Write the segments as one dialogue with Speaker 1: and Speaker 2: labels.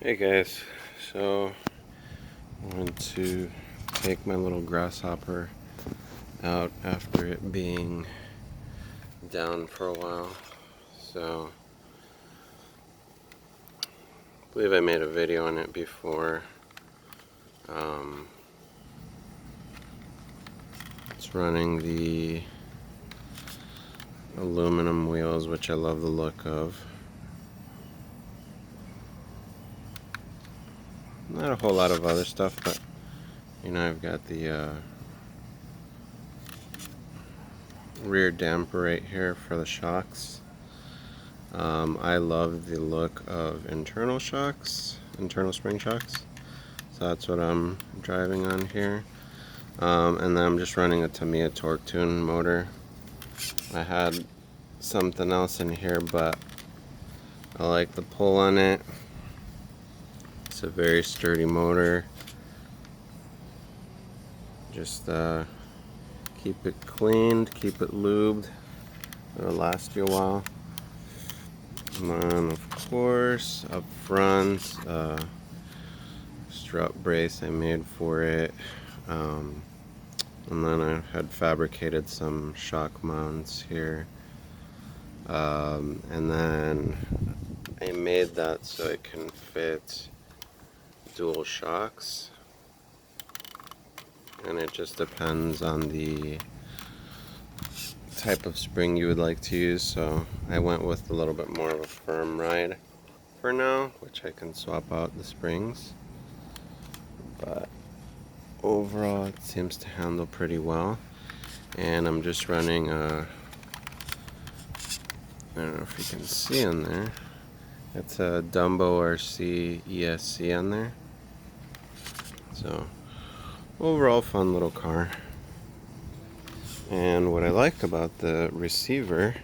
Speaker 1: Hey guys, so I wanted to take my little Grasshopper out after it being down for a while. So I believe I made a video on it before. It's running the aluminum wheels, which I love the look of. Not a whole lot of other stuff, but you know, I've got the rear damper right here for the shocks. I love the look of internal shocks, internal spring shocks. So that's what I'm driving on here. And then I'm just running a Tamiya torque tune motor. I had something else in here, but I like the pull on it. It's a very sturdy motor. Just keep it cleaned, keep it lubed. It'll last you a while. And then of course up front, strut brace I made for it. And then I had fabricated some shock mounts here. And then I made that so it can fit dual shocks. And it just depends on the type of spring you would like to use. So I went with a little bit more of a firm ride for now, which I can swap out the springs. But overall it seems to handle pretty well. And I'm just running I don't know if you can see on there, it's a Dumbo RC ESC on there. So overall fun little car. And what I like about the receiver,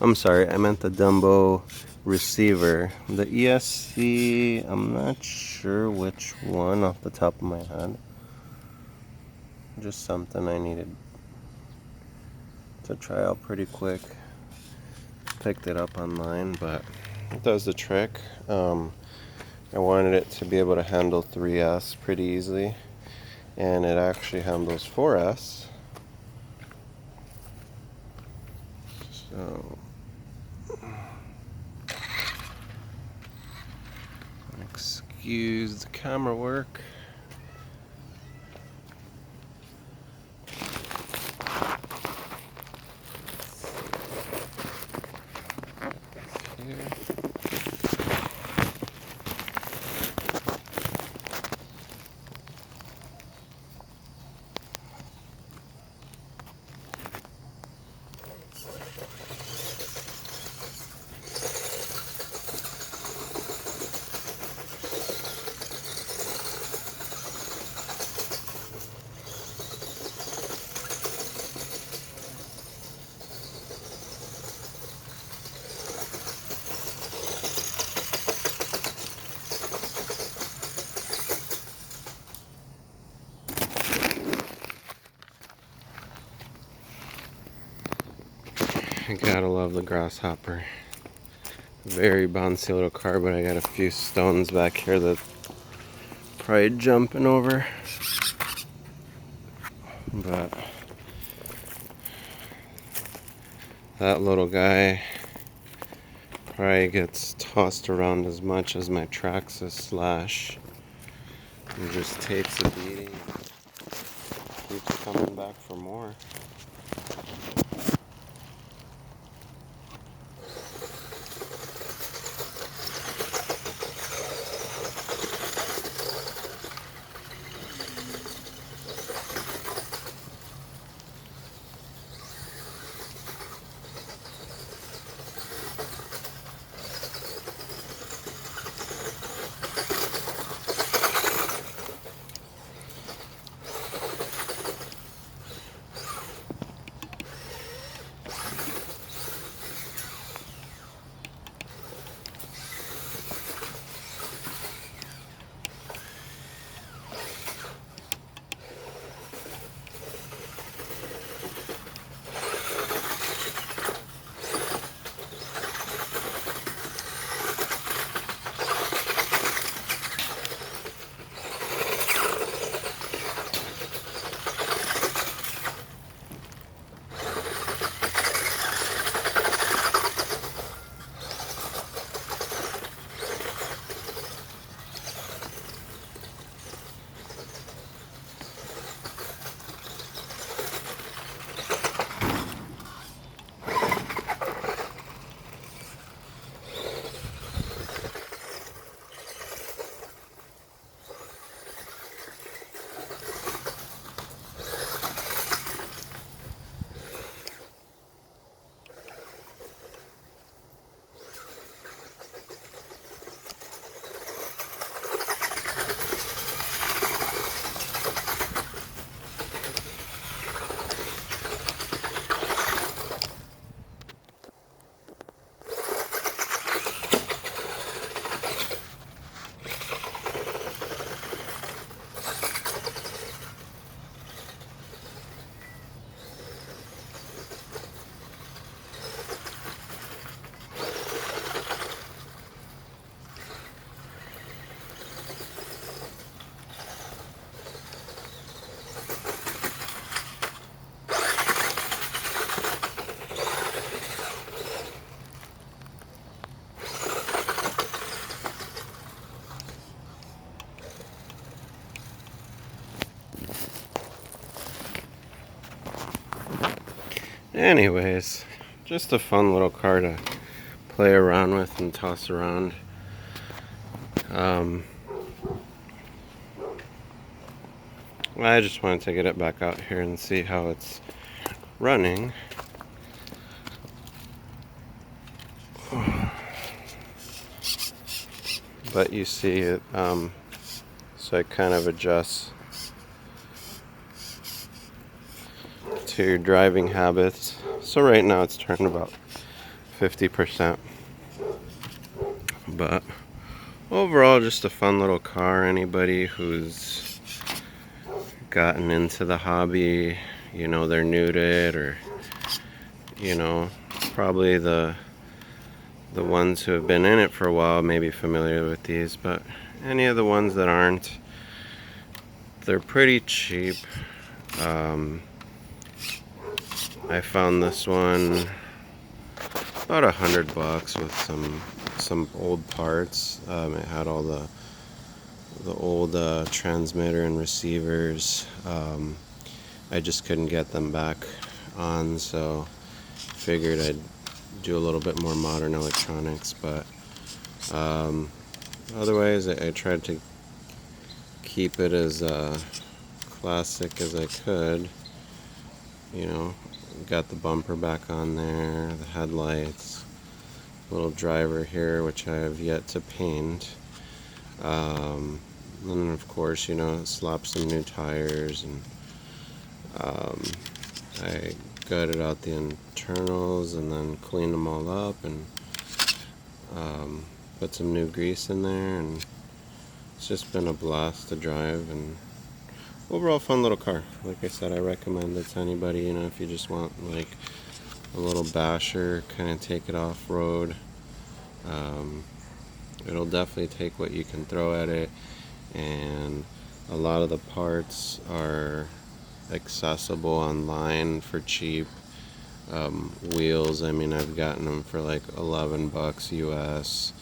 Speaker 1: I'm sorry, I meant the Dumbo receiver. The ESC, I'm not sure which one off the top of my head. Just something I needed to try out pretty quick. Picked it up online, but it does the trick. I wanted it to be able to handle 3S pretty easily, and it actually handles 4S. So excuse the camera work. Here. I gotta love the Grasshopper. Very bouncy little car, but I got a few stones back here that probably jumping over. But that little guy probably gets tossed around as much as my Traxxas Slash. It just takes a beating. Keeps coming back for more. Anyways, just a fun little car to play around with and toss around. I just wanted to get it back out here and see how it's running. But you see it, so it kind of adjusts to your driving habits. So right now it's turned about 50%. But overall, just a fun little car. Anybody who's gotten into the hobby, you know, they're new to it, or, you know, probably the ones who have been in it for a while may be familiar with these, but any of the ones that aren't, they're pretty cheap. I found this one about $100 with some old parts. It had all the old transmitter and receivers. I just couldn't get them back on, so figured I'd do a little bit more modern electronics. But otherwise, I tried to keep it as classic as I could. You know, got the bumper back on there, the headlights, little driver here, which I have yet to paint. And of course, you know, slap some new tires, and I gutted out the internals and then cleaned them all up, and put some new grease in there, and it's just been a blast to drive. And overall, fun little car. Like I said, I recommend it to anybody, you know, if you just want like a little basher, kind of take it off-road. It'll definitely take what you can throw at it, and a lot of the parts are accessible online for cheap. Wheels, I mean, I've gotten them for like $11 US.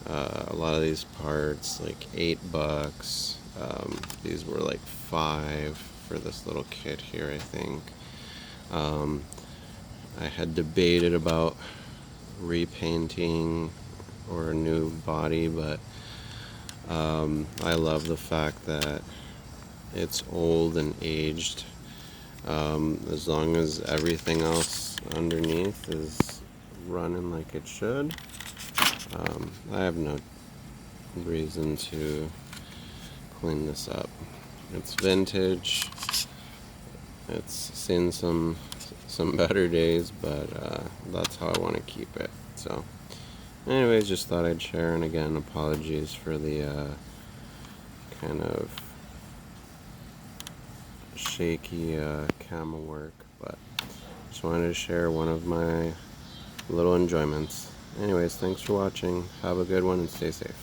Speaker 1: A lot of these parts like $8. These were like $5 for this little kit here, I think. I had debated about repainting or a new body, but I love the fact that it's old and aged. As long as everything else underneath is running like it should, I have no reason to clean this up. It's vintage. It's seen some better days, but that's how I want to keep it. So anyways, just thought I'd share, and again, apologies for the kind of shaky camera work, but just wanted to share one of my little enjoyments. Anyways, thanks for watching. Have a good one and stay safe.